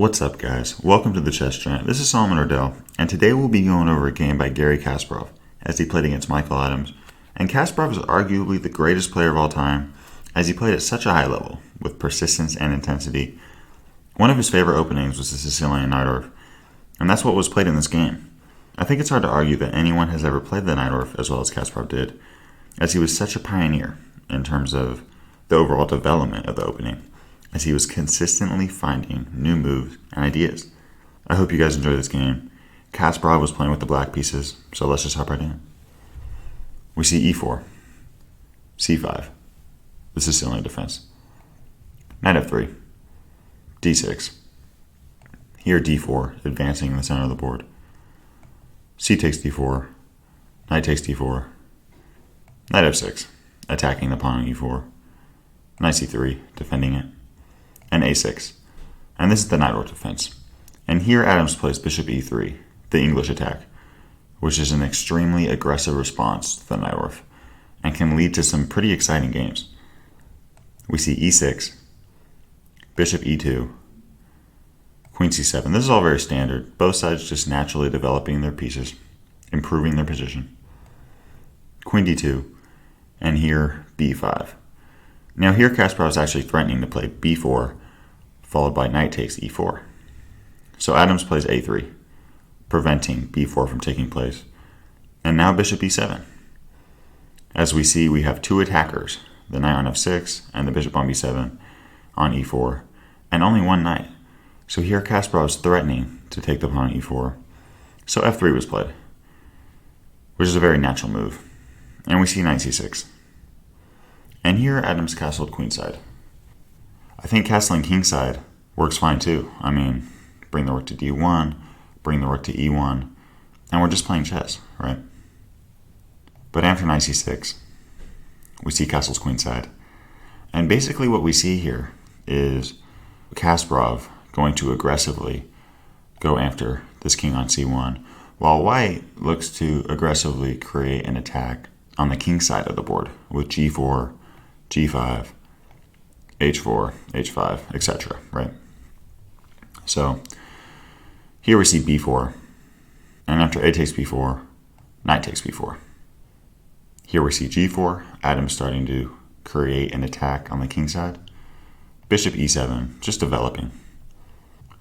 What's up, guys? Welcome to the Chess Giant. This is Solomon Ordell, and today we'll be going over a game by Garry Kasparov as he played against Michael Adams. And Kasparov is arguably the greatest player of all time as he played at such a high level with persistence and intensity. One of his favorite openings was the Sicilian Najdorf, and that's what was played in this game. I think it's hard to argue that anyone has ever played the Najdorf as well as Kasparov did, as he was such a pioneer in terms of the overall development of the opening, as he was consistently finding new moves and ideas. I hope you guys enjoy this game. Kasparov was playing with the black pieces, so let's just hop right in. We see e4, c5, the Sicilian defense. Knight f3, d6. Here d4, advancing in the center of the board. C takes d4, knight takes d4, knight f6, attacking the pawn on e4, knight c3, defending it, and a6. And this is the Najdorf defense. And here Adams plays bishop e3, the English attack, which is an extremely aggressive response to the Najdorf and can lead to some pretty exciting games. We see e6, bishop e2, queen c7. This is all very standard. Both sides just naturally developing their pieces, improving their position. Queen d2, and here b5. Now here Kasparov is actually threatening to play b4, followed by knight takes e4. So Adams plays a3, preventing b4 from taking place. And now bishop e7. As we see, we have two attackers, the knight on f6 and the bishop on b7 on e4, and only one knight. So here Kasparov is threatening to take the pawn on e4. So f3 was played, which is a very natural move. And we see knight c6. And here Adams castled queenside. I think castling kingside works fine too. I mean, bring the rook to d1, bring the rook to e1, and we're just playing chess, right? But after knight c6, we see castles queenside. And basically what we see here is Kasparov going to aggressively go after this king on c1, while white looks to aggressively create an attack on the king side of the board with g4, g5, h4, h5, etc., right? So here we see b4, and after a takes b4, knight takes b4. Here we see g4, Adams starting to create an attack on the king side. Bishop e7, just developing.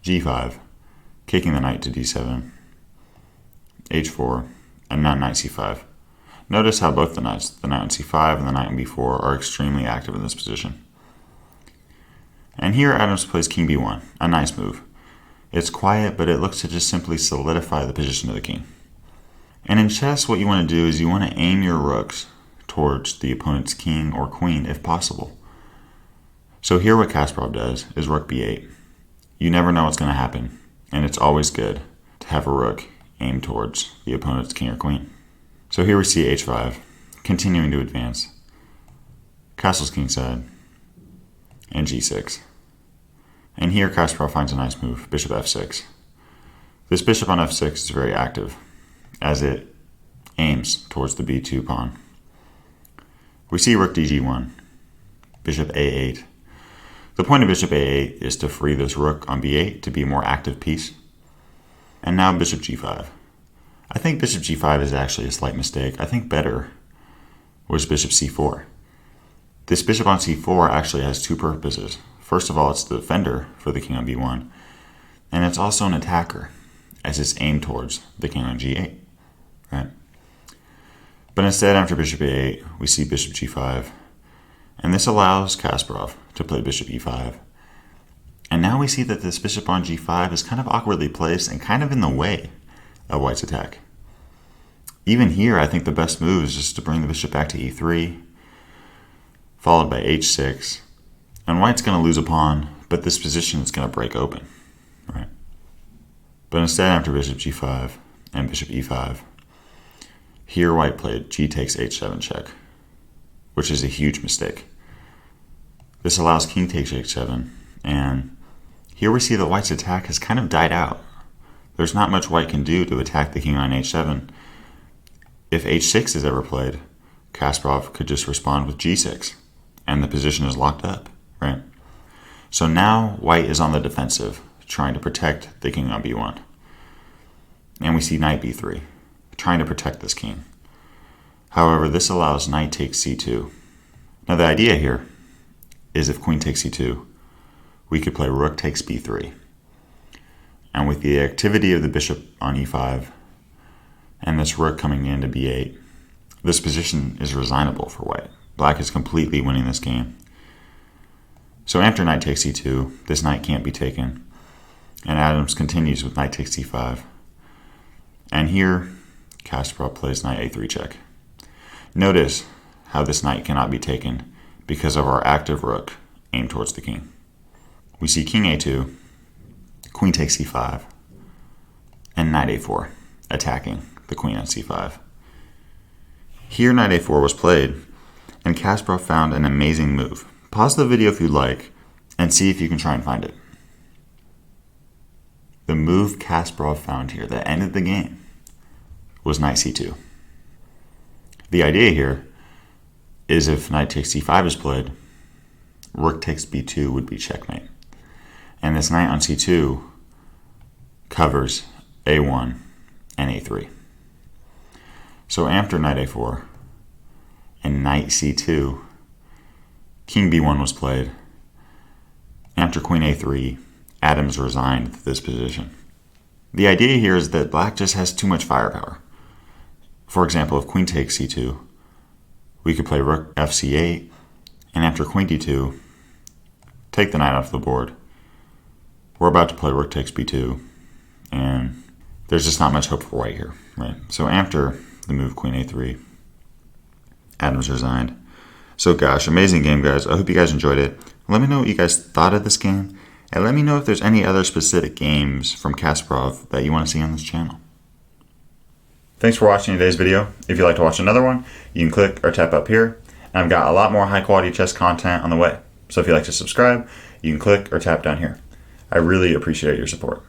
g5, kicking the knight to d7, h4, and now knight c5. Notice how both the knights, the knight on c5 and the knight on b4, are extremely active in this position. And here Adams plays king b1, a nice move. It's quiet, but it looks to just simply solidify the position of the king. And in chess, what you want to do is you want to aim your rooks towards the opponent's king or queen if possible. So here what Kasparov does is rook b8. You never know what's going to happen, and it's always good to have a rook aimed towards the opponent's king or queen. So here we see h5, continuing to advance, castles kingside, and g6. And here Kasparov finds a nice move, bishop f6. This bishop on f6 is very active, as it aims towards the b2 pawn. We see rook dg1, bishop a8. The point of bishop a8 is to free this rook on b8 to be a more active piece. And now bishop g5. I think bishop g5 is actually a slight mistake. I think better was bishop c4. This bishop on c4 actually has two purposes. First of all, it's the defender for the king on b1, and it's also an attacker, as it's aimed towards the king on g8, right? But instead, after bishop a8, we see bishop g5, and this allows Kasparov to play bishop e5. And now we see that this bishop on g5 is kind of awkwardly placed and kind of in the way of white's attack. Even here, I think the best move is just to bring the bishop back to e3, followed by h6, and white's going to lose a pawn, but this position is going to break open, right? But instead, after bishop g5 and bishop e5, here white played g takes h7 check, which is a huge mistake. This allows king takes h7, and here we see that white's attack has kind of died out. There's not much white can do to attack the king on h7. If h6 is ever played, Kasparov could just respond with g6, and the position is locked up, right? So now white is on the defensive, trying to protect the king on b1. And we see knight b3, trying to protect this king. However, this allows knight takes c2. Now the idea here is if queen takes c2, we could play rook takes b3. And with the activity of the bishop on e5, and this rook coming into b8, this position is resignable for white. Black is completely winning this game. So after knight takes c2, this knight can't be taken. And Adams continues with knight takes c5. And here, Kasparov plays knight a3 check. Notice how this knight cannot be taken because of our active rook aimed towards the king. We see king a2, queen takes c5, and knight a4, attacking the queen on c5. Here knight a4 was played, and Kasparov found an amazing move. Pause the video if you'd like, and see if you can try and find it. The move Kasparov found here that ended the game was knight c2. The idea here is if knight takes c5 is played, rook takes b2 would be checkmate. And this knight on c2 covers a1 and a3. So after knight a4 and knight c2, king b1 was played. After queen a3, Adams resigned this position. The idea here is that black just has too much firepower. For example, if queen takes c2, we could play rook fc8, and after queen d2, take the knight off the board. We're about to play rook takes b2, and there's just not much hope for white here, right? So after the move queen a3, Adams resigned. So gosh, amazing game, guys. I hope you guys enjoyed it. Let me know what you guys thought of this game, and let me know if there's any other specific games from Kasparov that you want to see on this channel. Thanks for watching today's video. If you'd like to watch another one, you can click or tap up here. And I've got a lot more high quality chess content on the way. So if you'd like to subscribe, you can click or tap down here. I really appreciate your support.